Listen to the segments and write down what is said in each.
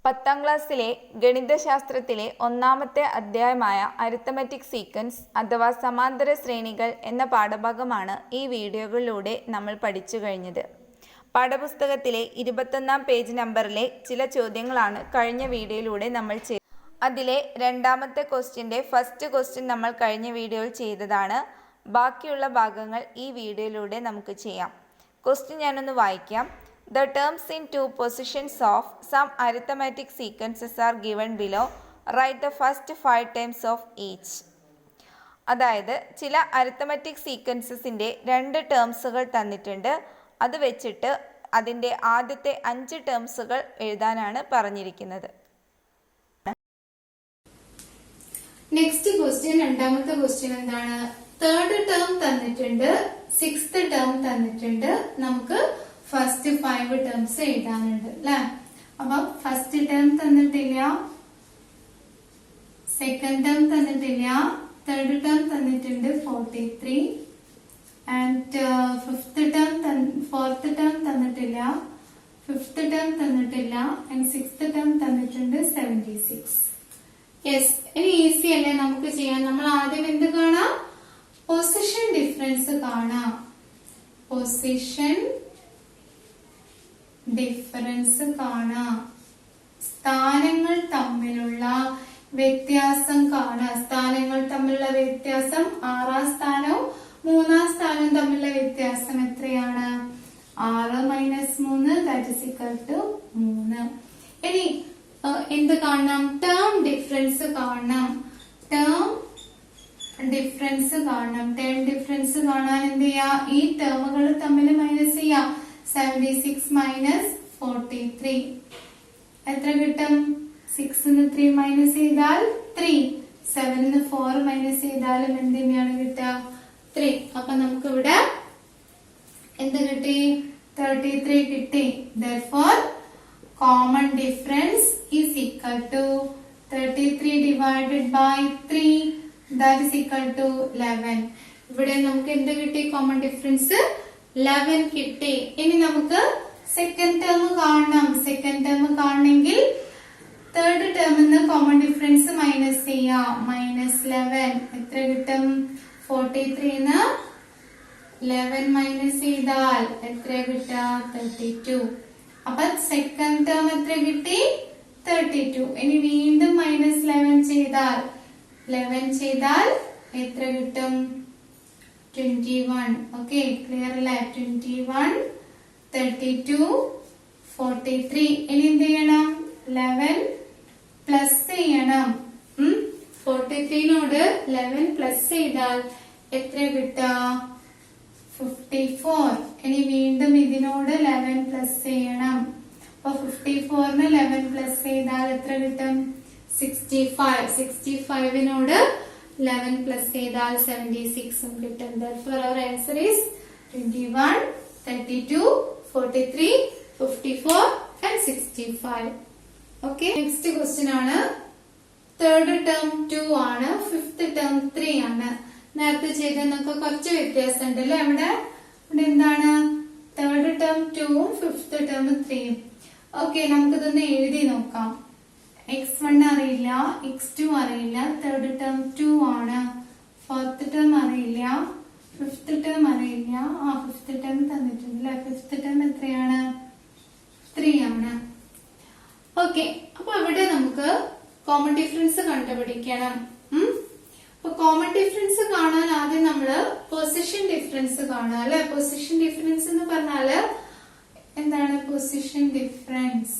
10ാം ക്ലാസ്സിലെ ഗണിതശാസ്ത്രത്തിലെ ഒന്നാമത്തെ അധ്യായമായ arithmetic sequence അഥവാ സമാന്തര ശ്രേണികൾ എന്ന പാഠഭാഗമാണ് ഈ വീഡിയോകളിലൂടെ നമ്മൾ പഠിച്ചു കഴിഞ്ഞത്. പാഠപുസ്തകത്തിലെ 21ാം പേജ് നമ്പറിലെ ചില ചോദ്യങ്ങളാണ് കഴിഞ്ഞ വീഡിയോയിലൂടെ നമ്മൾ ചെയ്തത്. അതിലെ രണ്ടാമത്തെ ക്വസ്റ്റ്യൻ്റെ ഫസ്റ്റ് ക്വസ്റ്റ്യൻ നമ്മൾ കഴിഞ്ഞ വീഡിയോയിൽ ചെയ്തതാണ്. ബാക്കിയുള്ള ഭാഗങ്ങൾ ഈ വീഡിയോയിലൂടെ നമുക്ക് ചെയ്യാം. ക്വസ്റ്റ്യൻ ഞാനൊന്ന് വായിക്കാം. The terms in two positions of some arithmetic sequences are given below. Write the first 5 terms of each. അതായത് ചില അരിത്തമെറ്റിക് സീക്വൻസസിൻ്റെ 2 ടേംസുകൾ തന്നിട്ടുണ്ട്. അത് വെച്ചിട്ട് അതിൻ്റെ ആദ്യത്തെ 5 ടേംസുകൾ എഴുതാനാണ് പറഞ്ഞിരിക്കുന്നത്. നെക്സ്റ്റ് ക്വസ്റ്റ്യൻ, രണ്ടാമത്തെ ക്വസ്റ്റ്യൻ എന്താണ്? തേർഡ് ടേം തന്നിട്ടുണ്ട്, 6th ടേം തന്നിട്ടുണ്ട്. നമുക്ക് ഫസ്റ്റ് 5 ടേംസ് എഴുതാനുണ്ട് അല്ലെ. അപ്പൊ ഫസ്റ്റ് ടേം തന്നിട്ടില്ല, സെക്കൻഡ് ടേം തന്നിട്ടില്ല, തേർഡ് ടേം തന്നിട്ടുണ്ട് 43 ആൻഡ് ഫോർത്ത് ടേം തന്നിട്ടില്ല, ഫിഫ്ത് ടേം തന്നിട്ടില്ല ആൻഡ് 6th ടേം തന്നിട്ടുണ്ട് 76. യെസ്, ഇനി ഈസി അല്ലേ നമുക്ക് ചെയ്യാൻ. നമ്മൾ ആദ്യം എന്ത് കാണാം? പൊസിഷൻ ഡിഫറൻസ് കാണാം. പൊസിഷൻ ഡിഫറൻസ് കാണാം. സ്ഥാനങ്ങൾ തമ്മിലുള്ള വ്യത്യാസം കാണാം. സ്ഥാനങ്ങൾ തമ്മിലുള്ള വ്യത്യാസം 6ാം സ്ഥാനവും 3ാം സ്ഥാനവും തമ്മിലുള്ള വ്യത്യാസം എത്രയാണ്? 6 - 3 ദാറ്റ് ഈസ് ഈക്വൽ ടു 3. ഇനി എന്ത് കാണണം? ടേം ഡിഫറൻസ് കാണണം. ടേം ഡിഫറൻസ് കാണണം. ടേം ഡിഫറൻസ് കാണാൻ എന്ത് ചെയ്യാ? ഈ ടേമുകൾ തമ്മിൽ മൈനസ് ചെയ്യാം. 76 - 43 എത്ര കിട്ടും? 6 3 മൈനസ് ചെയ്താൽ 3, 7 4 മൈനസ് ചെയ്താലും എന്ത് തന്നെയാണ് കിട്ടുക? 3. അപ്പൊ നമുക്ക് ഇവിടെ എന്ത് കിട്ടി? 33 കിട്ടി. Therefore common difference is equal to 33 divided by 3 that is equal to 11. ഇവിടെ നമുക്ക് എന്ത് കിട്ടി? കോമൺ ഡിഫറൻസ് 11 കിട്ടി. ഇനി നമുക്ക് സെക്കൻഡ് ടേം കാണണം. സെക്കൻഡ് ടേം കാണണമെങ്കിൽ തേർഡ് ടേമിന്ന് കോമൺ ഡിഫറൻസ് മൈനസ് ചെയ്യാം. -11 എത്ര കിട്ടും? 43 11 മൈനസ് ചെയ്താൽ എത്ര കിട്ടുക? 32. അപ്പൊ സെക്കൻഡ് ടേം എത്ര കിട്ടി? 32. ഇനി വീണ്ടും -11 ചെയ്താൽ 11 ചെയ്താൽ എത്ര കിട്ടും? 21. ഓക്കെ, ക്ലിയർ അല്ലേ? 21, 32, 43. ഇനി എന്ത് ചെയ്യണം? 11 പ്ലസ് ചെയ്യണം. 43നോട് 11 പ്ലസ് ചെയ്താൽ എത്ര കിട്ടുക? 54. ഇനി വീണ്ടും ഇതിനോട് 11 പ്ലസ് ചെയ്യണം. അപ്പൊ 54ന് 11 പ്ലസ് ചെയ്താൽ എത്ര കിട്ടും? 65. 65നോട് 11 പ്ലസ് ചെയ്താൽ 76 കിട്ടും. Therefore our answer is 21, 32, 43, 54 and 65. Okay, next question ആണ്. തേർഡ് ടേം 2 ആണ്, ഫിഫ്ത് ടേം 3 ആണ്. നേരത്തെ ചെയ്തതിനൊക്കെ കുറച്ച് വ്യത്യാസം ഉണ്ട് അല്ലെ. ഇവിടെ എന്താണ്? തേർഡ് ടേം 2ഉം ഫിഫ്ത് ടേം 3ഉം. ഓക്കെ, നമുക്കിതൊന്ന് എഴുതി നോക്കാം. x1 അറിയില്ല, x2 അറിയില്ല, തേർഡ് ടേം 2 ആണ്, ഫോർത്ത് ടേം അറിയില്ല, ഫിഫ്ത് ടേം അറിയില്ല. ഫിഫ്ത് ടേം തന്നിട്ടുണ്ട്. ഫിഫ്ത് ടേം എത്രയാണ്? 3 ആണ്. ഓക്കെ, അപ്പൊ ഇവിടെ നമുക്ക് കോമൺ ഡിഫറൻസ് കണ്ടുപിടിക്കണം. അപ്പൊ കോമൺ ഡിഫറൻസ് കാണാൻ ആദ്യം നമ്മള് പൊസിഷൻ ഡിഫറൻസ് കാണാം അല്ലെ. പൊസിഷൻ ഡിഫറൻസ് എന്ന് പറഞ്ഞാല് എന്താണ്? Position difference,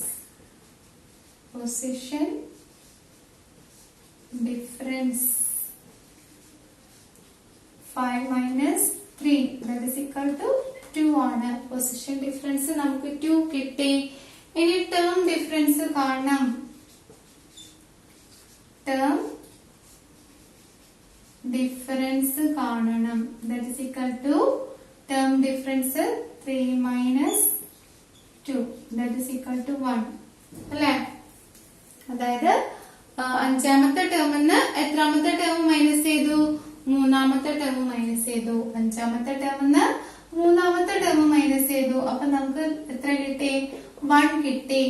position difference 5 - 3 that is equal to 2 ആണ്. പൊസിഷൻ ഡിഫറൻസ് നമുക്ക് 2 കിട്ടി. ഇനി ടേം ഡിഫറൻസ് കാണണം. ടേം ഡിഫറൻസ് കാണണം. that is equal to term difference 3 - 2 that is equal to 1 അല്ലെ. അതായത് 5ാമത്തെ ടേമിന്ന് എത്രാമത്തെ ടേം മൈനസ് ചെയ്തു? 3ാമത്തെ ടേം മൈനസ് ചെയ്തു. 5ാമത്തെ ടേമിന്ന് 3ാമത്തെ ടേം മൈനസ് ചെയ്തു. അപ്പൊ നമുക്ക് എത്ര കിട്ടി? 1 കിട്ടി.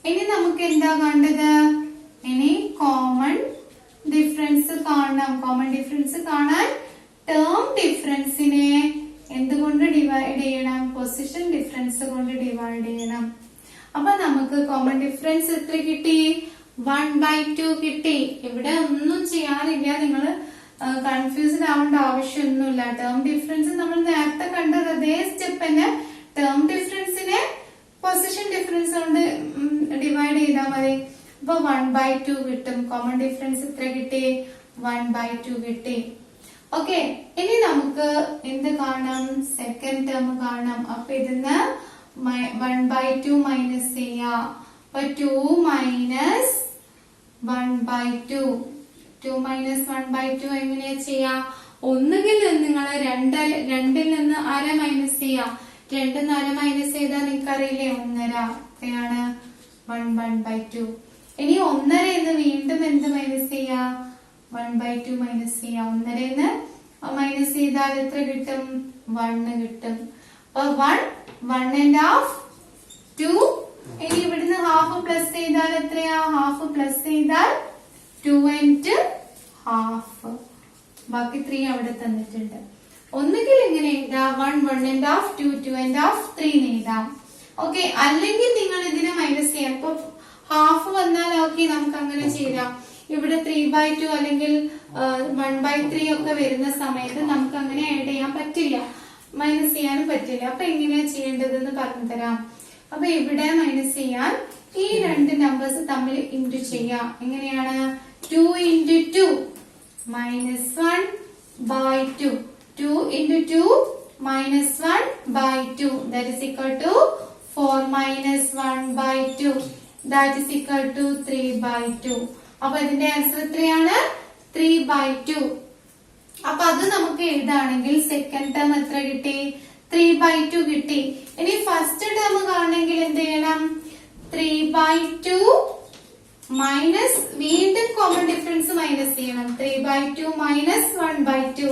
ഇനി നമുക്ക് എന്താ കണ്ടത്? ഇനി കോമൺ ഡിഫറൻസ് കാണണം. കോമൺ ഡിഫറൻസ് കാണാൻ ടേം ഡിഫറൻസിനെ എന്തുകൊണ്ട് ഡിവൈഡ് ചെയ്യണം? പൊസിഷൻ ഡിഫറൻസ് കൊണ്ട് ഡിവൈഡ് ചെയ്യണം. അപ്പൊ നമുക്ക് കോമൺ ഡിഫറൻസ് എത്ര കിട്ടി? 1/2 കിട്ടി. ഇവിടെ ഒന്നും ചെയ്യാനില്ല, നിങ്ങൾ കൺഫ്യൂസ്ഡ് ആവേണ്ട ആവശ്യമൊന്നുമില്ല. ടേം ഡിഫറൻസ് നമ്മൾ നേരത്തെ കണ്ടത് അതേ സ്റ്റെപ്പ് തന്നെ. ടേം ഡിഫറൻസിനെ പൊസിഷൻ ഡിഫറൻസ് കൊണ്ട് ഡിവൈഡ് ചെയ്താൽ മതി. അപ്പൊ 1/2 കിട്ടും. കോമൺ ഡിഫറൻസ് എത്ര കിട്ടി? 1/2 കിട്ടി. ഓക്കെ, ഇനി നമുക്ക് എന്ത് കാണാം? സെക്കൻഡ് ടേം കാണാം. അപ്പൊ ഇതിന്ന് 1/2 മൈനസ് ചെയ്യാം. അപ്പൊ 2 മൈനസ് 1/2. 2 മൈനസ് 1/2 എങ്ങനെയാ ചെയ്യാ? ഒന്നുകിൽ നിങ്ങൾ രണ്ടിൽ നിന്ന് അര മൈനസ് ചെയ്യാം. 2 ആര മൈനസ് ചെയ്താൽ നിങ്ങൾക്ക് അറിയില്ലേ? 1/2. എത്രയാണ്? 1/2. ഇനി 1/2 എന്ന് വീണ്ടും എന്ത് മൈനസ് ചെയ്യാ? 1/2 മൈനസ് ചെയ്യാം. 1/2 മൈനസ് ചെയ്താൽ എത്ര കിട്ടും? 1 കിട്ടും. അപ്പൊ 1.5 2. ഇനി ഇവിടുന്ന് ഹാഫ് പ്ലസ് ചെയ്താൽ എത്രയാ? ഹാഫ് പ്ലസ് ചെയ്താൽ 2.5. ബാക്കി 3 അവിടെ തന്നിട്ടുണ്ട്. ഒന്നുകിൽ ഇങ്ങനെ എഴുതാം, 1 1.5 2 2.5 3 എഴുതാം. ഓക്കെ, അല്ലെങ്കിൽ നിങ്ങൾ ഇതിനെ മൈനസ് ചെയ്യാം. ഇപ്പൊ ഹാഫ് വന്നാൽ ഓക്കെ, നമുക്ക് അങ്ങനെ ചെയ്യാം. ഇവിടെ 3/2 അല്ലെങ്കിൽ 1/3 ഒക്കെ വരുന്ന സമയത്ത് നമുക്ക് അങ്ങനെ ആഡ് ചെയ്യാൻ പറ്റില്ല, മൈനസ് ചെയ്യാനും പറ്റില്ല. അപ്പൊ എങ്ങനെയാ ചെയ്യേണ്ടതെന്ന് പറഞ്ഞു തരാം. അപ്പൊ ഇവിടെ മൈനസ് ചെയ്യാൻ ഈ രണ്ട് നമ്പേഴ്സ് തമ്മിൽ ഇൻറ്റു ചെയ്യാം. എങ്ങനെയാണ്? 2 into 2 minus 1/2. 2 into 2 minus 1/2. That is equal to 4 minus 1/2. That is equal to 3/2. അപ്പൊ ഇതിന്റെ ആൻസർ എത്രയാണ്? 3/2. അപ്പൊ അത് നമുക്ക് എഴുതാണെങ്കിൽ സെക്കൻഡ് ടേം എത്ര കിട്ടി? 3/2 കിട്ടി. ഇനി ഫസ്റ്റ് ടേം കാണണമെങ്കിൽ എന്ത് ചെയ്യണം? 3/2 മൈനസ്, വീണ്ടും കോമൺ ഡിഫറൻസ് മൈനസ് ചെയ്യണം. 3/2 മൈനസ് 1/2.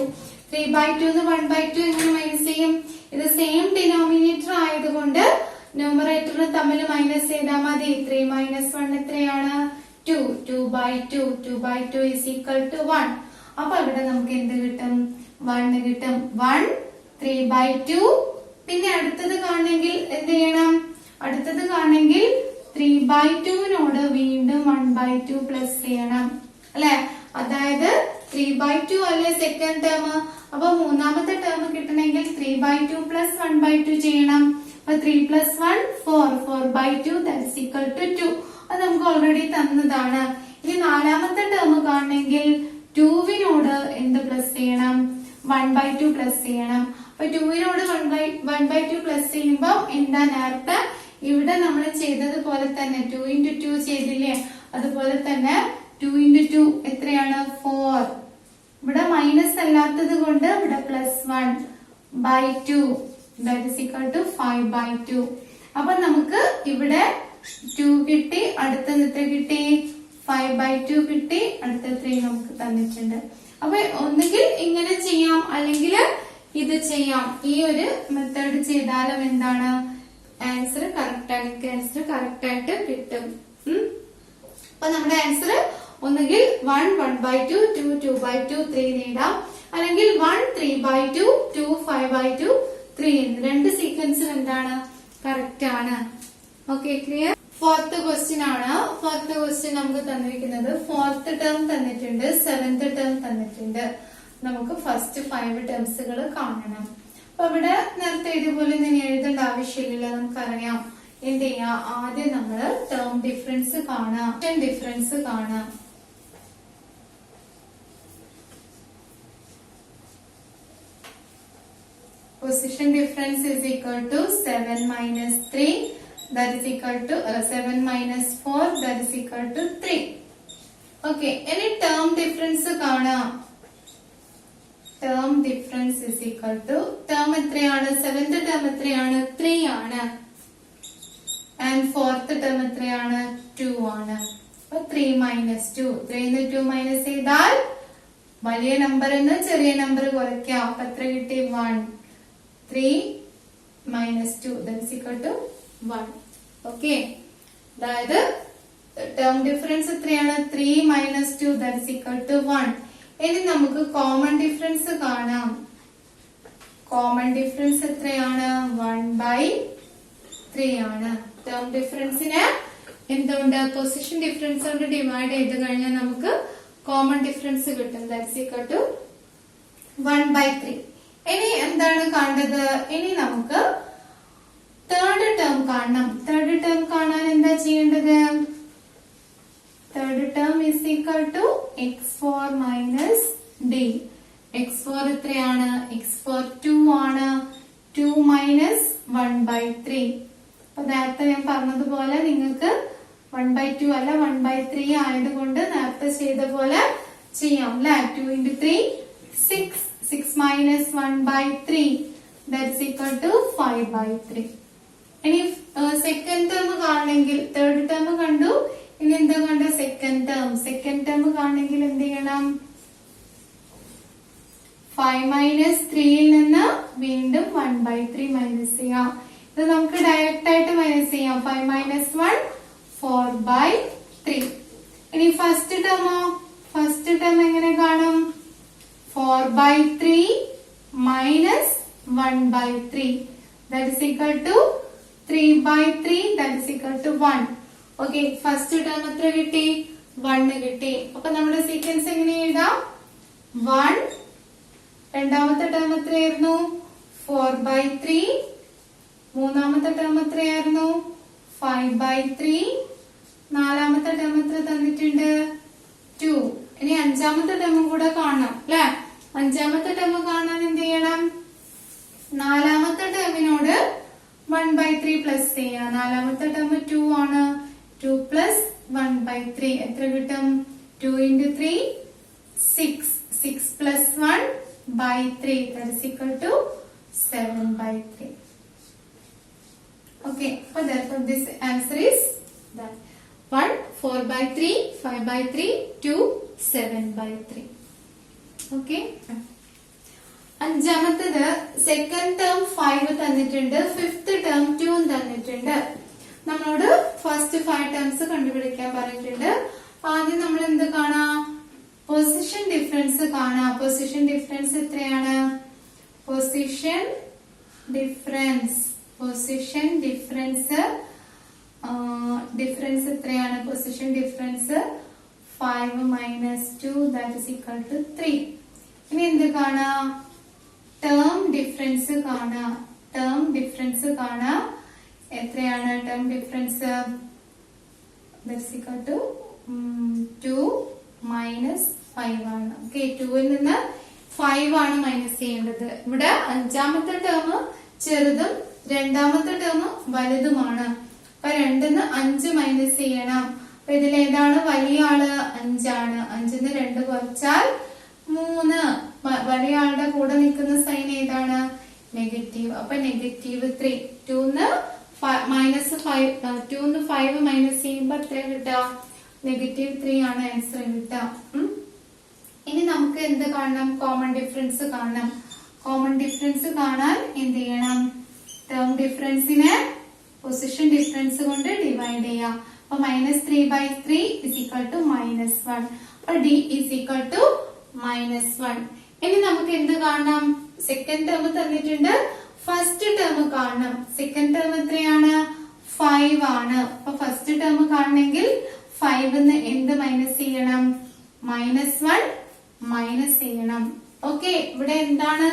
3/2 1/2 എങ്ങനെ മൈനസ് ചെയ്യും? ഇത് സെയിം ഡിനോമിനേറ്റർ ആയതുകൊണ്ട് ന്യൂമറേറ്ററിന് തമ്മിൽ മൈനസ് ചെയ്താൽ മതി. 3 മൈനസ് 1 എത്രയാണ്? 2. 2/2. 2/2 is equal to 1. അപ്പൊ ഇവിടെ നമുക്ക് എന്ത് കിട്ടും? 1 കിട്ടും. 1 3/2. പിന്നെ അടുത്തത് കാണണമെങ്കിൽ എന്ത് ചെയ്യണം? അടുത്തത് കാണണമെങ്കിൽ 3/2നോട് വീണ്ടും 1/2 പ്ലസ് ചെയ്യണം അല്ലെ? അതായത് 3/2 അല്ലെ സെക്കൻഡ് ടേം. അപ്പൊ മൂന്നാമത്തെ ടേം കിട്ടണമെങ്കിൽ 3/2 പ്ലസ് 1/2 ചെയ്യണം. അപ്പൊ 3 plus 1 4. 4/2 that's equal to 2. അത് നമുക്ക് ഓൾറെഡി തന്നതാണ്. ഇനി നാലാമത്തെ ടേം കാണണമെങ്കിൽ 2വിനോട് എന്ത് പ്ലസ് ചെയ്യണം? 1/2 പ്ലസ് ചെയ്യണം. അപ്പൊ 2വിനോട് 1/2 പ്ലസ് ചെയ്യുമ്പോൾ എന്താ? നേരത്തെ ഇവിടെ നമ്മൾ ചെയ്തതുപോലെ തന്നെ 2 into 2 ചെയ്തില്ലേ? അതുപോലെ തന്നെ 2 into 2 എത്രയാണ്? 4. ഇവിടെ മൈനസ് അല്ലാത്തത് കൊണ്ട് ഇവിടെ +1/2. that is equal to 5/2. അപ്പൊ നമുക്ക് ഇവിടെ 2 കിട്ടി, അടുത്തത് എത്ര കിട്ടി? 5/2 കിട്ടി, അടുത്ത 3 നമുക്ക് തന്നിട്ടുണ്ട്. അപ്പൊ ഒന്നുകിൽ ഇങ്ങനെ ചെയ്യാം, അല്ലെങ്കിൽ ഇത് ചെയ്യാം. ഈ ഒരു മെത്തേഡ് ചെയ്താലും എന്താണ്? ആൻസർ കറക്റ്റ് ആണ്. ആൻസർ കറക്റ്റ് ആയിട്ട് കിട്ടും. അപ്പൊ നമ്മുടെ ആൻസർ ഒന്നുകിൽ 1 1/2 2 2/2 3 നേടാം, അല്ലെങ്കിൽ 1 3/2 2 5/2 3 എന്ന്. രണ്ട് സീക്വൻസും എന്താണ്? കറക്റ്റ് ആണ്. Okay, clear? ഫോർത്ത് ക്വസ്റ്റ്യൻ ആണ്. ഫോർത്ത് ക്വസ്റ്റ്യൻ നമുക്ക് തന്നിരിക്കുന്നത് ഫോർത്ത് ടേം തന്നിട്ടുണ്ട്, സെവൻത് ടേം തന്നിട്ടുണ്ട്. നമുക്ക് ഫസ്റ്റ് 5 ടേംസുകൾ കാണണം. അപ്പൊ ഇവിടെ നേരത്തെ ഇതുപോലെ തന്നെ എഴുതേണ്ട ആവശ്യമില്ല, നമുക്കറിയാം. എന്ത് ചെയ്യാം? ആദ്യം നമ്മൾ ടേം ഡിഫറൻസ് കാണാം, ഡിഫറൻസ് കാണാം. Position difference is equal to 7 minus 3. That is equal to 7 minus 4. That is equal to 3. Okay. Any term difference കാണാം. Term difference is equal to term എത്രയാണ്? 7th term എത്രയാണ്? 3 ആണ്. And 4th term എത്രയാണ്? 2 ആണ്. അപ്പൊ 3 minus 2. 3 ന്ന് 2 minus ചെയ്താൽ വലിയ നമ്പർ എന്ന് ചെറിയ നമ്പർ കുറയ്ക്കാം. അപ്പൊ എത്ര കിട്ടി? 1. 3 minus 2 that is equal to 1. Okay. അതായത് ടേം ഡിഫറൻസ് എത്രയാണ് 3 മൈനസ് 2 ദാറ്റ്സ് ഈക്വൽ ടു 1. ഇനി നമുക്ക് കോമൺ ഡിഫറൻസ് കാണാം. കോമൺ ഡിഫറൻസ് എത്രയാണ് 1/3 ആണ്. ടേം ഡിഫറൻസിനെ എന്തുകൊണ്ട് പൊസിഷൻ ഡിഫറൻസ് കൊണ്ട് ഡിവൈഡ് ചെയ്ത് കഴിഞ്ഞാൽ നമുക്ക് കോമൺ ഡിഫറൻസ് കിട്ടും. That's equal to 1/3. ഇനി എന്താണ് കണ്ടത്? ഇനി നമുക്ക് തേർഡ് ടേം കാണണം. തേർഡ് ടേം കാണാൻ എന്താ ചെയ്യേണ്ടത്? Third term is equal to x4 minus d. x4 എത്രയാണ്? x4 2 ആണ്. 2 മൈനസ് 1/3. അപ്പൊ നേരത്തെ ഞാൻ പറഞ്ഞതുപോലെ നിങ്ങൾക്ക് 1/2 അല്ല 1/3 ആയതുകൊണ്ട് നേരത്തെ ചെയ്ത പോലെ ചെയ്യാം അല്ലെ. 2 into 3 6. 6 minus 1/3 that's equal to 5/3. ഇനി സെക്കൻഡ് ടേം കാണണമെങ്കിൽ തേർഡ് ടേം കണ്ടു, ഇനി എന്താ കണ്ട സെക്കൻഡ് ടേം. സെക്കൻഡ് ടേം കാണണമെങ്കിൽ എന്ത് ചെയ്യണം? 5 മൈനസ് 3യിൽ നിന്ന് വീണ്ടും 1/3 മൈനസ് ചെയ്യാം. ഇത് നമുക്ക് ഡയറക്റ്റ് ആയിട്ട് മൈനസ് ചെയ്യാം. 5 മൈനസ് 1 4/3. ഇനി ഫസ്റ്റ് ടേമോ? ഫസ്റ്റ് ടേം എങ്ങനെ കാണും? 4/3 minus 1/3 that is equal to 3/3 that is equal to 1. Okay, first term എത്ര കിട്ടി? 1 കിട്ടി. അപ്പൊ നമ്മുടെ സീക്വൻസ് എങ്ങനെ എഴുതാം? 1. രണ്ടാമത്തെ ടേം എത്രയായിരുന്നു? 4/3. മൂന്നാമത്തെ ടേം എത്രയായിരുന്നു? 5/3. നാലാമത്തെ ടേം എത്ര തന്നിട്ടുണ്ട്? 2. ഇനി അഞ്ചാമത്തെ ടേമും കൂടെ കാണണം അല്ലെ. അഞ്ചാമത്തെ ടേം കാണാൻ എന്ത് ചെയ്യണം? നാലാമത്തെ ടേമിനോട് 1/3 പ്ലസ് ചെയ്യാം. നാലാമത്തെ ടേം 2 ആണ്. 2 പ്ലസ് 1/3 എത്ര കിട്ടും? 2 into 3 6. 6 plus 1/3 that is equal to 7/3. Okay, so therefore this answer is that 1 4/3 5/3 2 7/3. Okay. അഞ്ചാമത്തത് സെക്കൻഡ് ടേം 5 തന്നിട്ടുണ്ട്, ഫിഫ്ത് ടേം 2 തന്നിട്ടുണ്ട്. നമ്മളോട് ഫസ്റ്റ് 5 ടേംസ് കണ്ടുപിടിക്കാൻ പറഞ്ഞിട്ടുണ്ട്. ആദ്യം നമ്മൾ എന്ത് കാണാം? പൊസിഷൻ ഡിഫറൻസ് കാണാം. പൊസിഷൻ ഡിഫറൻസ് എത്രയാണ്? പൊസിഷൻ ഡിഫറൻസ് ഡിഫറൻസ് എത്രയാണ്? Position difference 5 minus 2 that is equal to 3. ഇനി എന്ത് കാണാം? ടേം ഡിഫറൻസ് കാണാം. ടേം ഡിഫറൻസ് കാണാം. എത്രയാണ് term difference? That is equal to 2 minus 5 ആണ്. ഓക്കെ, 2ൽ നിന്ന് 5 ആണ് മൈനസ് ചെയ്യേണ്ടത്. ഇവിടെ അഞ്ചാമത്തെ ടേം ചെറുതും രണ്ടാമത്തെ ടേം വലുതുമാണ്. അപ്പൊ 2ന്ന് 5 മൈനസ് ചെയ്യണം. അപ്പൊ ഇതിലേതാണ് വലിയ ആള്? 5 ആണ്. 5ന്ന് 2 കുറച്ചാൽ 3. വലിയ ആളുടെ കൂടെ നിൽക്കുന്ന സൈൻ ഏതാണ്? നെഗറ്റീവ്. അപ്പൊ -3. 2ന്ന് മൈനസ് 5 2ന്ന് 5 മൈനസ് ചെയ്യുമ്പോ എത്ര കിട്ടുക? -3 ആണ് ആൻസർ കിട്ടുക. ഇനി നമുക്ക് എന്ത് കാണണം? കോമൺ ഡിഫറൻസ് കാണണം. കോമൺ ഡിഫറൻസ് കാണാൻ എന്ത് ചെയ്യണം? ടേം ഡിഫറൻസിനെ പൊസിഷൻ ഡിഫറൻസ് കൊണ്ട് ഡിവൈഡ് ചെയ്യാം. അപ്പൊ -3/3 is equal to -1. അപ്പൊ d is equal to -1. ഇനി നമുക്ക് എന്ത് കാണണം? സെക്കൻഡ് ടേം തന്നിട്ടുണ്ട്, ഫസ്റ്റ് ടേം കാണണം. സെക്കൻഡ് ടേം എത്രയാണ്? 5 ആണ്. അപ്പൊ ഫസ്റ്റ് ടേം കാണണമെങ്കിൽ 5ന്ന് എന്ത് മൈനസ് ചെയ്യണം? -1 മൈനസ് ചെയ്യണം. ഓക്കെ, ഇവിടെ എന്താണ്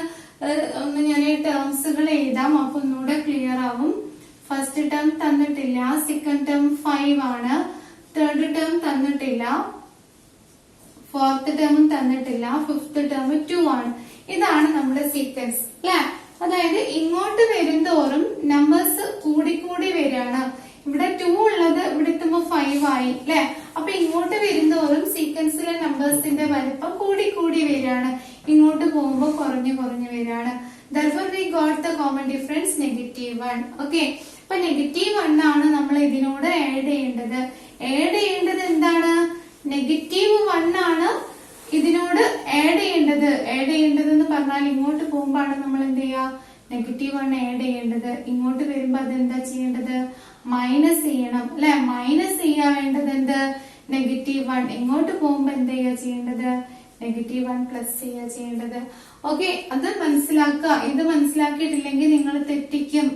ഒന്ന് ഞാൻ ടേംസുകൾ എഴുതാം, അപ്പൊ ഒന്നുകൂടെ ക്ലിയർ ആവും. ഫസ്റ്റ് ടേം തന്നിട്ടില്ല, സെക്കൻഡ് ടേം 5 ആണ്, തേർഡ് ടേം തന്നിട്ടില്ല, ഫോർത്ത് ടേമും തന്നിട്ടില്ല, ഫിഫ്ത് ടേം 2 ആണ്. ഇതാണ് നമ്മുടെ സീക്വൻസ് അല്ലെ. അതായത് ഇങ്ങോട്ട് വരുന്തോറും നമ്പേഴ്സ് കൂടിക്കൂടി വരികയാണ്. ഇവിടെ 2 ഉള്ളത് ഇവിടെ എത്തുമ്പോ 5 ആയി അല്ലെ. അപ്പൊ ഇങ്ങോട്ട് വരുന്തോറും സീക്വൻസിലെ നമ്പേഴ്സിന്റെ വലിപ്പം കൂടിക്കൂടി വരികയാണ്. ഇങ്ങോട്ട് പോകുമ്പോ കുറഞ്ഞു വരികയാണ്. Therefore we got the common difference -1. Okay, അപ്പൊ -1 ആണ് നമ്മൾ ഇതിനോട് ആഡ് ചെയ്യേണ്ടത്. ആഡ് ചെയ്യേണ്ടത് എന്താണ്? -1 ആണ് ഇതിനോട് ആഡ് ചെയ്യേണ്ടത്. ആഡ് ചെയ്യേണ്ടത് എന്ന് പറഞ്ഞാൽ ഇങ്ങോട്ട് പോകുമ്പോഴാണ് നമ്മൾ എന്ത് ചെയ്യുക? -1 ആഡ് ചെയ്യേണ്ടത്. ഇങ്ങോട്ട് വരുമ്പോ അതെന്താ ചെയ്യേണ്ടത്? മൈനസ് ചെയ്യണം അല്ലെ. മൈനസ് ചെയ്യാൻ വേണ്ടത് എന്ത്? -1. ഇങ്ങോട്ട് പോകുമ്പോ എന്താ ചെയ്യേണ്ടത്? -1 പ്ലസ് ചെയ്യുക ചെയ്യേണ്ടത്. ഓക്കെ, അത് മനസ്സിലാക്കുക. ഇത് മനസ്സിലാക്കിയിട്ടില്ലെങ്കിൽ നിങ്ങൾ തെറ്റിക്കും.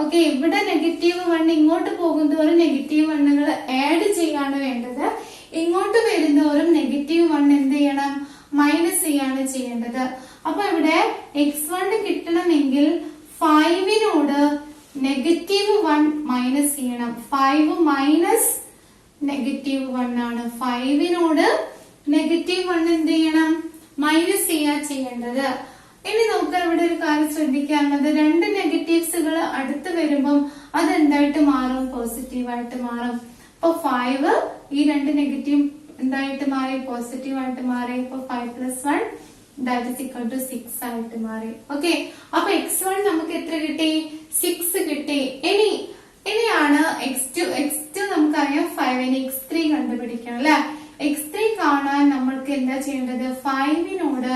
ഓക്കെ, ഇവിടെ -1 ഇങ്ങോട്ട് പോകുന്നതോറും -1കൾ ആഡ് ചെയ്യാണ് വേണ്ടത്. ഇങ്ങോട്ട് വരുന്നതോറും -1 എന്ത് ചെയ്യണം? മൈനസ് ചെയ്യാണ് ചെയ്യേണ്ടത്. അപ്പൊ ഇവിടെ x1 കിട്ടണമെങ്കിൽ 5നോട് -1 മൈനസ് ചെയ്യണം. 5 മൈനസ് -1 ആണ്. 5നോട് -1 എന്ത് ചെയ്യണം? മൈനസ് ചെയ്യാ ചെയ്യേണ്ടത്. ഇനി നമുക്ക് ഇവിടെ ഒരു കാര്യം ശ്രദ്ധിക്കാനുള്ളത്, രണ്ട് നെഗറ്റീവ്സുകൾ അടുത്ത് വരുമ്പം അത് എന്തായിട്ട് മാറും? പോസിറ്റീവായിട്ട് മാറും. അപ്പൊ 5 ഈ രണ്ട് നെഗറ്റീവ് എന്തായിട്ട് മാറി? പോസിറ്റീവായിട്ട് മാറി. അപ്പൊ 5 + 1 ദാറ്റ് ഈസ് ഈക്വൽ ടു 6 ആയിട്ട് മാറി. ഓക്കെ, അപ്പൊ x1 നമുക്ക് എത്ര കിട്ടി? 6 കിട്ടി. ഇനിയാണ് x2 നമുക്കറിയാം 5. x3 കണ്ടുപിടിക്കണം അല്ലെ. x3 കാണാൻ നമ്മൾക്ക് എന്താ ചെയ്യേണ്ടത്? 5നോട്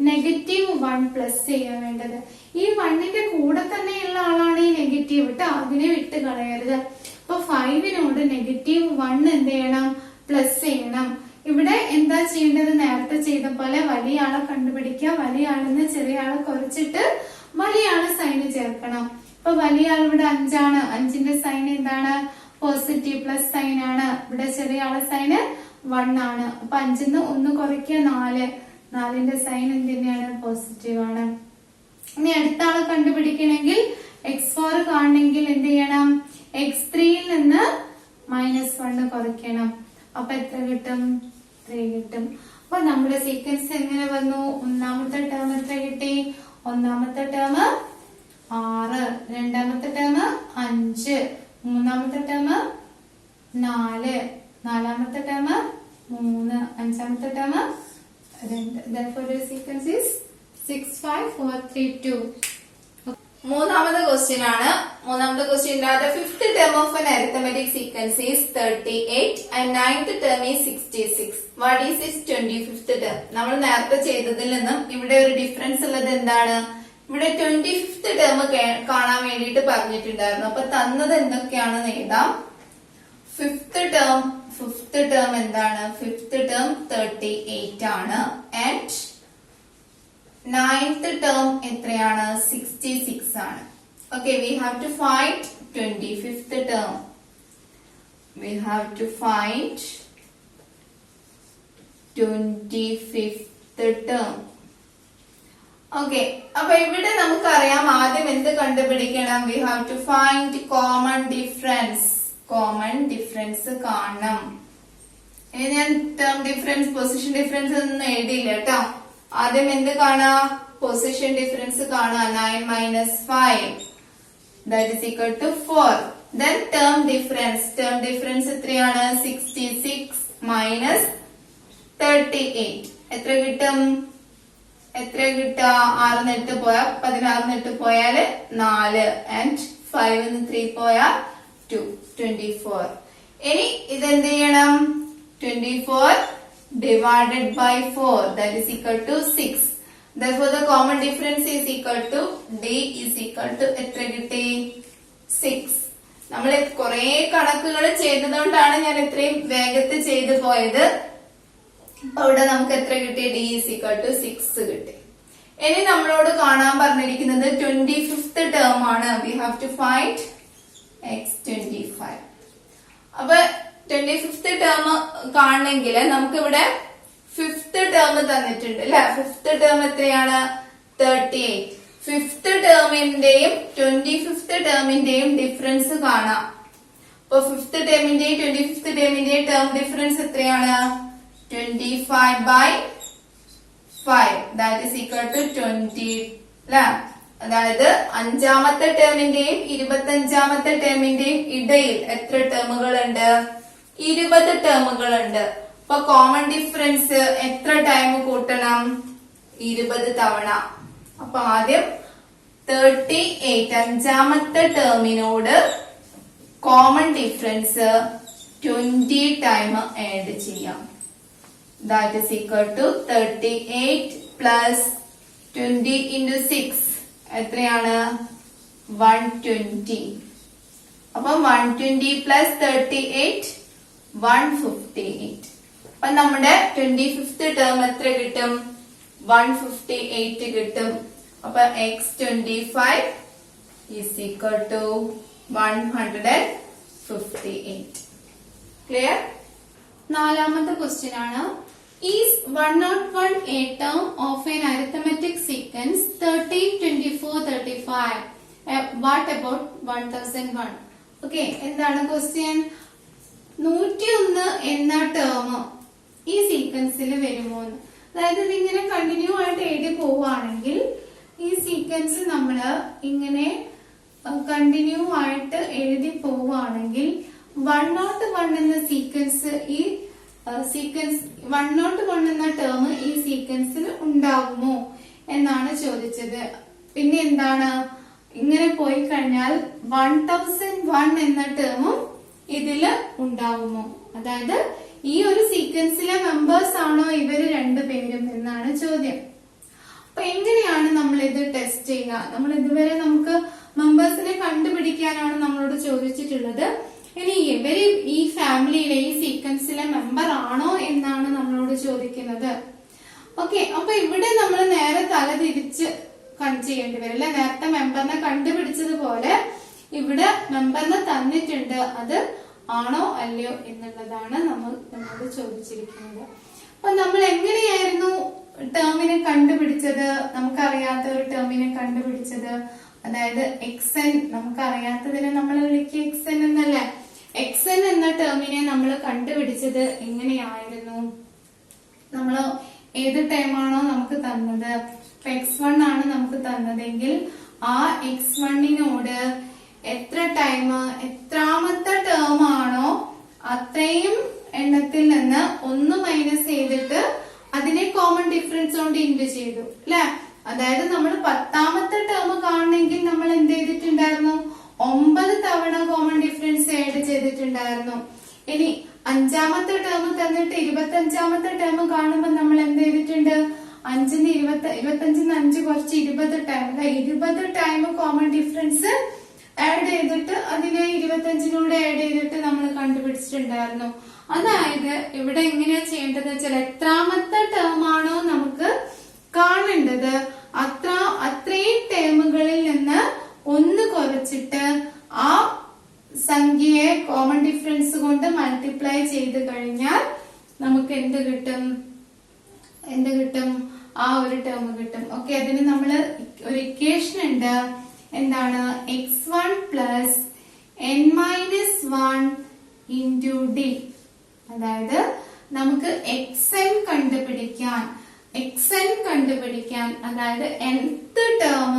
-1 പ്ലസ് ചെയ്യാൻ വേണ്ടത്. ഈ 1ന്റെ കൂടെ തന്നെയുള്ള ആളാണ് ഈ നെഗറ്റീവ് കേട്ടോ, അതിനെ വിട്ട് കളയരുത്. അപ്പൊ 5നോട് -1 എന്ത് ചെയ്യണം? പ്ലസ് ചെയ്യണം. ഇവിടെ എന്താ ചെയ്യേണ്ടത്? നേരത്തെ ചെയ്ത പോലെ വലിയ ആളെ കണ്ടുപിടിക്കുക. വലിയ ആളിന്ന് ചെറിയ ആളെ കുറച്ചിട്ട് വലിയ ആളെ സൈന് ചേർക്കണം. ഇപ്പൊ വലിയ ആൾ ഇവിടെ 5 ആണ്. 5ന്റെ സൈൻ എന്താണ്? പോസിറ്റീവ് പ്ലസ് സൈൻ ആണ്. ഇവിടെ ചെറിയ ആളെ സൈന് 1 ആണ്. അപ്പൊ 5ന്ന് 1 കുറയ്ക്കുക 4. 4ന്റെ സൈൻ എന്ത് തന്നെയാണ്? പോസിറ്റീവ് ആണ്. ഇനി അടുത്ത ആളെ കണ്ടുപിടിക്കണമെങ്കിൽ x4 കാണണമെങ്കിൽ എന്ത് ചെയ്യണം? x3യിൽ നിന്ന് -1 കുറയ്ക്കണം. അപ്പൊ എത്ര കിട്ടും? 3 കിട്ടും. അപ്പൊ നമ്മുടെ സീക്വൻസ് എങ്ങനെ വന്നു? ഒന്നാമത്തെ ടേം എത്ര കിട്ടി? ഒന്നാമത്തെ ടേം 6, രണ്ടാമത്തെ ടേം 5, മൂന്നാമത്തെ ടേം 4, നാലാമത്തെ ടേം 3, അഞ്ചാമത്തെ term 2. Therefore the sequence is 6, 5, 4, 3, 2. മൂന്നാമത്തെ ക്വസ്റ്റ്യൻ ആണ്. മൂന്നാമത്തെ question the fifth term of an arithmetic sequence is 38 and ninth term is 66. What is its 25th term? നമ്മൾ നേരത്തെ ചെയ്തതിൽ നിന്നും ഇവിടെ ഒരു ഡിഫറൻസ് ഉള്ളത് എന്താണ്? ഇവിടെ 25th term കാണാൻ വേണ്ടിയിട്ട് പറഞ്ഞിട്ടുണ്ടായിരുന്നു. അപ്പൊ തന്നത് എന്തൊക്കെയാണെന്ന് എഴുതാം. ഫിഫ്ത് ടേം എന്താണ്? ഫിഫ്ത് ടേം 38 ആണ്. ആൻഡ് ninth term എത്രയാണ്? 66 ആണ്. Okay, we have to find 25th term. We have to find 25th term. Okay, അപ്പൊ ഇവിടെ നമുക്കറിയാം ആദ്യം എന്ത് കണ്ടുപിടിക്കണം? We have to find common difference. Common difference കാണണം. ഇനി ഞാൻ term difference, position difference ഒന്നും എഴുതിയില്ല കേട്ടോ. ആദ്യം എന്ത് കാണാ? പൊസിഷൻ ഡിഫറൻസ് കാണാ. 9 - 5 that is equal to 4. Then term difference. Term difference എത്രയാണ്? 66 minus 38. എത്ര കിട്ടും? എത്ര കിട്ടാ? 6 പോയാ 16 പോയാല് 4 and 5 3 പോയാ 2, 24. ഇനി ഇതെന്ത് ചെയ്യണം? 24 divided by 4 that is equal to 6. Therefore the common difference is equal to D is equal to എത്ര കിട്ടി? 6. നമ്മൾ കുറെ കണക്കുകൾ ചെയ്തതുകൊണ്ടാണ് ഞാൻ ഇത്രയും വേഗത്തിൽ ചെയ്തു പോയത്. അപ്പൊ ഇവിടെ നമുക്ക് എത്ര കിട്ടി? D is equal to 6 കിട്ടി. ഇനി നമ്മളോട് കാണാൻ പറഞ്ഞിരിക്കുന്നത് 25th term ആണ്. We have to find x25. അപ്പൊ 25th term കാണണമെങ്കിൽ നമുക്ക് ഇവിടെ 5th term തന്നിട്ടുണ്ട് അല്ലെ. 5th term എത്രയാണ്? 38. 5th termന്റെയും 25th termന്റെയും ഡിഫറൻസ് കാണാം. അപ്പൊ 5th termന്റെയും 25th termന്റെയും ടേം ഡിഫറൻസ് എത്രയാണ്? 25/5 that is equal to 20 അല്ലെ. അതായത് അഞ്ചാമത്തെ ടേമിന്റെയും 25ാമത്തെ ടേമിന്റെയും ഇടയിൽ എത്ര ടേമുകളുണ്ട്? 20 ടേമുകളുണ്ട്. അപ്പൊ കോമൺ ഡിഫറൻസ് എത്ര ടൈം കൂട്ടണം? 20 തവണ. അപ്പൊ ആദ്യം 38 അഞ്ചാമത്തെ ടേമിനോട് കോമൺ ഡിഫറൻസ് 20 ടൈം ആഡ് ചെയ്യാം. That is equal to 38 plus 20 × 6 എത്രയാണ്? 120. അപ്പൊ 120 പ്ലസ് 38 158. അപ്പൊ നമ്മുടെ 25th ടേം എത്ര കിട്ടും? 158 കിട്ടും. അപ്പൊ x25 is equal to 158. Clear? നാലാമത്തെ ക്വസ്റ്റ്യൻ ആണ്. Is 101 a term of an arithmetic sequence 13, 24, 35? What about 1001? Okay, എന്താണ് ക്വസ്റ്റ്യൻ? 101 എന്ന ടേം ഈ സീക്വൻസിൽ വരുമോ? അതായത് ഇതിങ്ങനെ കണ്ടിന്യൂ ആയിട്ട് എഴുതി പോവുകയാണെങ്കിൽ ഈ സീക്വൻസ് നമ്മള് ഇങ്ങനെ കണ്ടിന്യൂ ആയിട്ട് എഴുതി പോവുകയാണെങ്കിൽ 101 എന്ന സീക്വൻസ് ഈ സീക്വൻസ് 101 എന്ന ടേം ഈ സീക്വൻസിൽ ഉണ്ടാകുമോ എന്നാണ് ചോദിച്ചത്. പിന്നെ എന്താണ്, ഇങ്ങനെ പോയി കഴിഞ്ഞാൽ 1001 എന്ന ടേമും ഇതില് ഉണ്ടാകുമോ? അതായത് ഈ ഒരു സീക്വൻസിലെ മെമ്പേഴ്സ് ആണോ ഇവര് രണ്ടുപേരും എന്നാണ് ചോദ്യം. അപ്പൊ എങ്ങനെയാണ് നമ്മൾ ഇത് ടെസ്റ്റ് ചെയ്യുക? നമ്മൾ ഇതുവരെ നമുക്ക് മെമ്പേഴ്സിനെ കണ്ടുപിടിക്കാനാണ് നമ്മളോട് ചോദിച്ചിട്ടുള്ളത്. ഇനി ഇവര് ഈ ഫാമിലിയിലെ ഈ സീക്വൻസിലെ മെമ്പർ ആണോ എന്നാണ് നമ്മളോട് ചോദിക്കുന്നത്. ഓക്കെ, അപ്പൊ ഇവിടെ നമ്മൾ നേരെ തല തിരിച്ച് ചെയ്യേണ്ടി വരും അല്ലെ. നേരത്തെ മെമ്പറിനെ കണ്ടുപിടിച്ചതുപോലെ ഇവിടെ മെമ്പറിനെ തന്നിട്ടുണ്ട്, അത് ആണോ അല്ലയോ എന്നുള്ളതാണ് നമ്മളോട് ചോദിച്ചിരിക്കുന്നത്. അപ്പൊ നമ്മൾ എങ്ങനെയായിരുന്നു ടേമിനെ കണ്ടുപിടിച്ചത്? നമുക്കറിയാത്ത ഒരു ടേമിനെ കണ്ടുപിടിച്ചത്, അതായത് xn, നമുക്കറിയാത്തതിനെ നമ്മൾ വിളിക്കുക xn എന്നല്ലേ. xn എന്ന ടേമിനെ നമ്മൾ കണ്ടുപിടിച്ചത് എങ്ങനെയായിരുന്നു? നമ്മള് ഏത് ടൈമാണോ നമുക്ക് തന്നത്, x1 ആണ് നമുക്ക് തന്നതെങ്കിൽ ആ x1നോട് എത്ര ടൈം, എത്രാമത്തെ ടേം ആണോ അത്രയും എണ്ണത്തിൽ നിന്ന് 1 മൈനസ് ചെയ്തിട്ട് അതിനെ കോമൺ ഡിഫറൻസ് കൊണ്ട് ഇൻറ്റു ചെയ്തു അല്ലെ. അതായത് നമ്മൾ 10ാമത്തെ ടേം കാണണമെങ്കിൽ നമ്മൾ എന്ത് ചെയ്തിട്ടുണ്ടായിരുന്നു? 9 തവണ കോമൺ ഡിഫറൻസ് ആഡ് ചെയ്തിട്ടുണ്ടായിരുന്നു. ഇനി 5ാമത്തെ ടേം തന്നിട്ട് 25ാമത്തെ ടേം കാണുമ്പോൾ നമ്മൾ എന്ത് ചെയ്തിട്ടുണ്ട്? 5ന് 25ന് 5 കുറച്ച് 20 time, 20 time common difference add ചെയ്തിട്ട് അതിനെ 25നോട് ആഡ് ചെയ്തിട്ട് നമ്മൾ കണ്ടുപിടിച്ചിട്ടുണ്ടായിരുന്നു. അതായത് ഇവിടെ എങ്ങനെയാ ചെയ്യേണ്ടത് വെച്ചാൽ എത്രാമത്തെ ടേം ആണോ നമുക്ക് കാണേണ്ടത് അത്രയും ടേമുകളിൽ നിന്ന് 1 കുറച്ചിട്ട് ആ സംഖ്യയെ കോമൺ ഡിഫറൻസ് കൊണ്ട് മൾട്ടിപ്ലൈ ചെയ്ത് കഴിഞ്ഞാൽ നമുക്ക് എന്ത് കിട്ടും? ആ ഒരു ടേം കിട്ടും. ഓക്കെ, അതിന് നമ്മൾ ഒരു ഇക്വേഷൻ ഉണ്ട്. എന്താണ്? x1 plus n-1 into d. അതായത് നമുക്ക് xn കണ്ടുപിടിക്കാൻ അതായത് nth ടേം,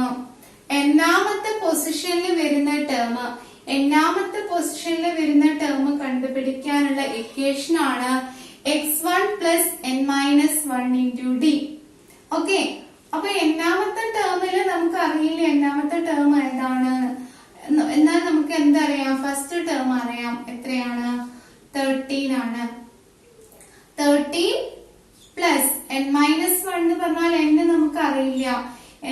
n-ാമത്തെ പൊസിഷനിൽ വരുന്ന ടേം കണ്ടുപിടിക്കാനുള്ള ഇക്വേഷൻ ആണ് x1 plus n-1 into d. Okay, അപ്പൊ n-ാമത്തെ ടേമില് നമുക്ക് അറിയില്ല n-ാമത്തെ ടേം ഏതാണ്. എന്നാൽ നമുക്ക് എന്തറിയാം? ഫസ്റ്റ് ടേം അറിയാം. എത്രയാണ്? 13 ആണ്. 13 പ്ലസ് n-1 എന്ന് പറഞ്ഞാൽ n നമുക്ക് അറിയില്ല,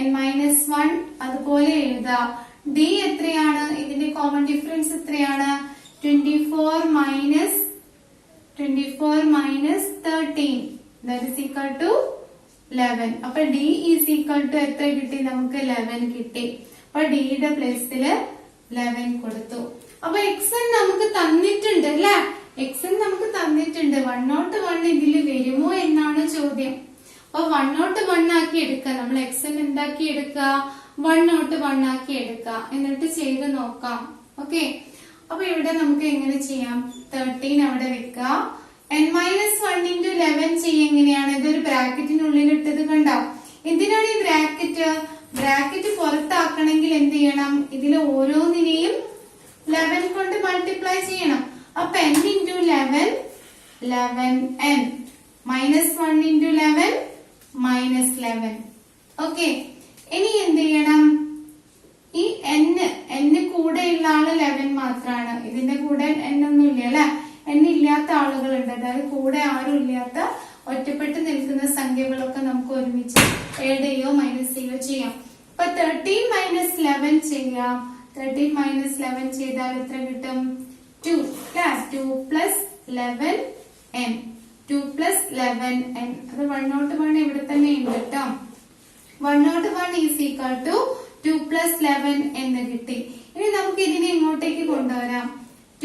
n-1 അതുപോലെ എഴുതാം. d എത്രയാണ്? ഇതിന്റെ കോമൺ ഡിഫറൻസ് എത്രയാണ്? 24 minus 13, that is equal to 11. അപ്പൊ d is equal to എത്ര കിട്ടി? നമുക്ക് 11 കിട്ടി. അപ്പൊ d യുടെ പ്ലേസില് 11 കൊടുത്തു. അപ്പൊ xn നമുക്ക് തന്നിട്ടുണ്ട് അല്ലെ. xn നമുക്ക് തന്നിട്ടുണ്ട്. 101 ഇതില് വരുമോ എന്നാണ് ചോദ്യം. അപ്പൊ 101 ആക്കി എടുക്കുക. നമ്മൾ xn എന്താക്കി എടുക്കുക? 101 ആക്കി എടുക്കുക. എന്നിട്ട് ചെയ്ത് നോക്കാം. ഓക്കെ, അപ്പൊ ഇവിടെ നമുക്ക് എങ്ങനെ ചെയ്യാം? 13 അവിടെ വെക്കുക. n-1 ഇൻറ്റു 11 ചെയ്യ എങ്ങനെയാണ്? ഇതൊരു ബ്രാക്കറ്റിനുള്ളിൽ ഇട്ടത് കണ്ടോ? എന്തിനാണ് ഈ ബ്രാക്കറ്റ് പുറത്താക്കണമെങ്കിൽ എന്ത് ചെയ്യണം? ഇതിലെ ഓരോന്നിനെയും 11 കൊണ്ട് മൾട്ടിപ്ലൈ ചെയ്യണം. അപ്പൊ n into 11 11n, -1 into 11 -11. Okay, ഇനി എന്ത് ചെയ്യണം? ഈ n കൂടെയുള്ള ആള് 11 മാത്രമാണ്. ഇതിന്റെ കൂടെ n ഒന്നും ഇല്ല അല്ലെ. n ഇല്ലാത്ത ആളുകളുണ്ട്. അതായത് കൂടെ ആരും ഇല്ലാത്ത ഒറ്റപ്പെട്ട് നിൽക്കുന്ന സംഖ്യകളൊക്കെ നമുക്ക് ഒരുമിച്ച് ആഡ് ചെയ്യോ മൈനസ് ചെയ്യോ ചെയ്യാം. അപ്പൊ 13 - 11 ചെയ്യാം. 13 minus 11 ചെയ്താൽ എത്ര കിട്ടും? 2. 2 plus 11n. 2 plus 11n. അത് 101 ഇവിടെ തന്നെ ഉണ്ട് കേട്ടോ. 101 is equal to 2 plus 11 എന്ന് കിട്ടി. ഇനി നമുക്ക് ഇതിനെ ഇങ്ങോട്ടേക്ക് കൊണ്ടുവരാം.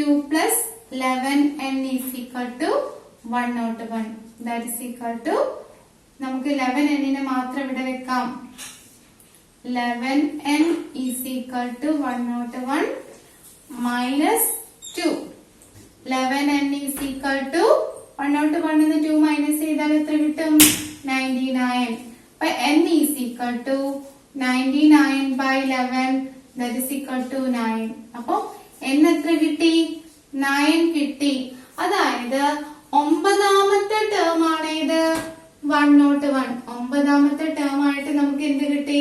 2 plus 11n is equal to 101. That is equal to നമുക്ക് 11n മാത്രം ഇവിടെ വെക്കാം. 11n is equal to 101 minus 2. 11n is equal to 101 നിന്ന് 2 മൈനസ് ചെയ്താൽ എത്ര കിട്ടും? 99. അപ്പൊ n is equal to 99 by 11, that is equal to 9. അപ്പൊ n എത്ര കിട്ടി? 9 കിട്ടി. അതായത് 9ാമത്തെ ടേം ആണ് ഇത് 101. 9ാമത്തെ ടേം ആയിട്ട് നമുക്ക് എന്ത് കിട്ടി?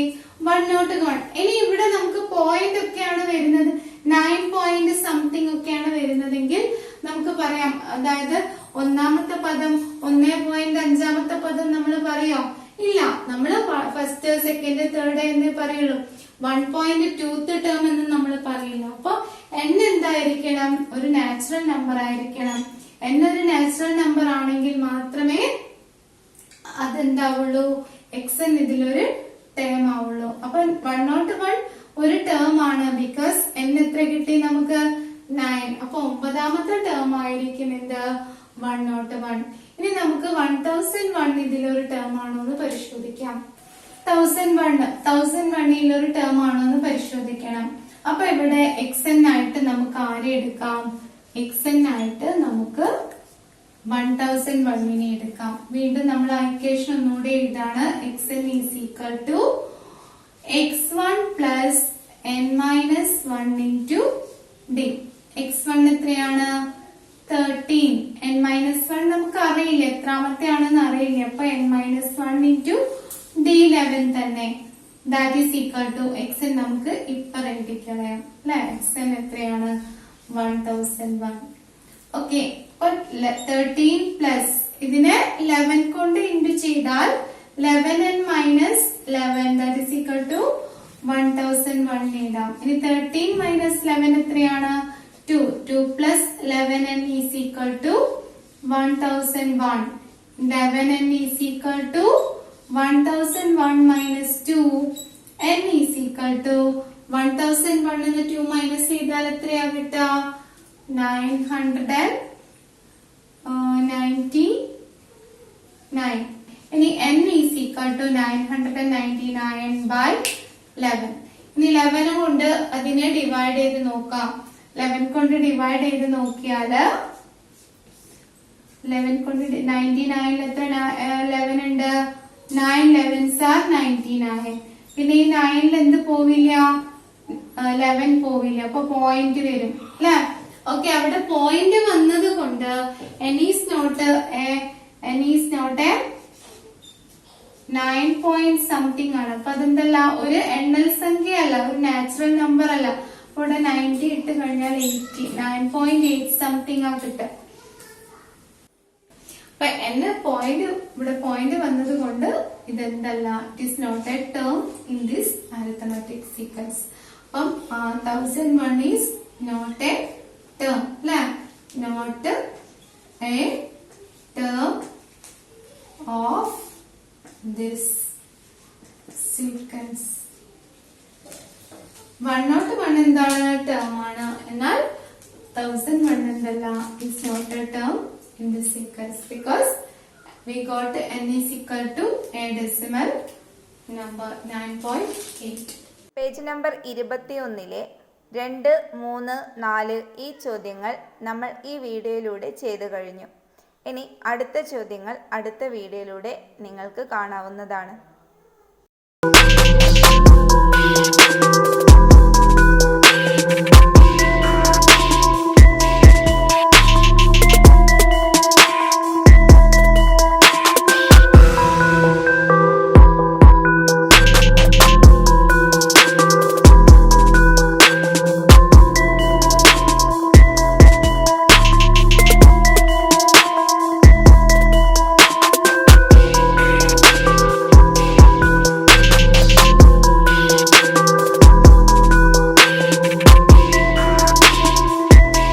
101. ഇനി ഇവിടെ നമുക്ക് പോയിന്റ് ഒക്കെയാണ് വരുന്നത്, 9 പോയിന്റ് സംതിങ് ഒക്കെയാണ് വരുന്നതെങ്കിൽ നമുക്ക് പറയാം, അതായത് 1ാമത്തെ പദം 1.5 പദം നമ്മൾ പറയോ? ഇല്ല, നമ്മള് ഫസ്റ്റ്, സെക്കൻഡ്, തേർഡ് എന്നേ പറയുള്ളൂ. 1.2th ടേം എന്ന് നമ്മൾ പറയില്ല. അപ്പൊ n എന്തായിരിക്കണം? ഒരു നാച്ചുറൽ നമ്പർ ആയിരിക്കണം. n ഒരു നാച്ചുറൽ നമ്പർ ആണെങ്കിൽ മാത്രമേ അതെന്താവുള്ളൂ? xn ഇതിലൊരു ടേം ആവുള്ളൂ. അപ്പൊ 101 ഒരു ടേം ആണ്. ബിക്കോസ് n എത്ര കിട്ടി നമുക്ക്? 9. അപ്പൊ 9ാമത്തെ ടേം ആയിരിക്കും എന്ത്? 101. ഇനി നമുക്ക് 1001 ഇതിലൊരു ടേം ആണോ എന്ന് പരിശോധിക്കാം. 1001 ഒരു ടേം ആണോ എന്ന് പരിശോധിക്കണം. അപ്പൊ ഇവിടെ xn ആയിട്ട് നമുക്ക് ആരെ എടുക്കാം? xn ആയിട്ട് നമുക്ക് 1001 എടുക്കാം. വീണ്ടും നമ്മൾ ആ ഇക്വേഷൻ ഒന്നുകൂടെ എഴുതാണ്. xn is equal to x1 plus n minus 1 into d. x1 എത്രയാണ്? 13. n minus 1 നമുക്ക് അറിയില്ല, എത്രാമത്തെ ആണെന്ന് അറിയില്ല. അപ്പൊ n minus 1 into d11 തന്നെ. That is equal to xn നമുക്ക് ഇപ്പൊ എഴുതിക്കളയാം അല്ലെ. xn എത്രയാണ്? 1001. ഓക്കെ. അപ്പൊ 13 പ്ലസ് ഇതിനെ 11 കൊണ്ട് ഇൻഡു ചെയ്താൽ 11n minus 11, that is equal to 1001 എഴുതാം. ഇനി 13 minus 11 എത്രയാണ്? 2. 2 plus 11n is equal to 1001. 11n is equal to 1001 minus 2. n is equal to 1001 എന്ന് 2 മൈനസ് ചെയ്താൽ എത്രയാ കിട്ടുക? 999. ഇനി n is equal to 999 by 11. ഇനി 11 കൊണ്ട് അതിനെ ഡിവൈഡ് ചെയ്ത് നോക്കാം. 11 കൊണ്ട് ഡിവൈഡ് ചെയ്ത് നോക്കിയാല് 11 കൊണ്ട് 99 എത്ര 11 ഉണ്ട്? 9 11s are 99. പിന്നെ ഈ 9 എന്ത് പോവില്ല? 11 പോവില്ല. അപ്പൊ പോയിന്റ് വരും അല്ലെ. ഓക്കെ, അവിടെ പോയിന്റ് വന്നത് കൊണ്ട് n is not a 9 point something ആണ്. അപ്പൊ അതെന്തല്ല? ഒരു എണ്ണൽ സംഖ്യ അല്ല, ഒരു നാച്ചുറൽ നമ്പർ അല്ല. അപ്പൊ ഇവിടെ 90 ഇട്ട് കഴിഞ്ഞാൽ 80, 9.8 സംതിങ് ആ കിട്ടുക. അപ്പൊ ഇവിടെ പോയിന്റ് വന്നത് കൊണ്ട് ഇതെന്തല്ല? It is not a term in this arithmetic sequence. അപ്പം 1001 ഈസ് നോട്ട് എ ടേം അല്ലെ. Not a term of this sequence. 101 എന്താണ്? ടേം ആണ്. എന്നാൽ 1001 എന്തല്ല? is not a term in this sequence because we got n is equal to a decimal number 9.8. Page number 21-ലെ 2, 3, 4 ഈ ചോദ്യങ്ങൾ നമ്മൾ ഈ വീഡിയോയിലൂടെ ചെയ്തു കഴിഞ്ഞു. ഇനി അടുത്ത ചോദ്യങ്ങൾ അടുത്ത വീഡിയോയിലൂടെ നിങ്ങൾക്ക് കാണാവുന്നതാണ്.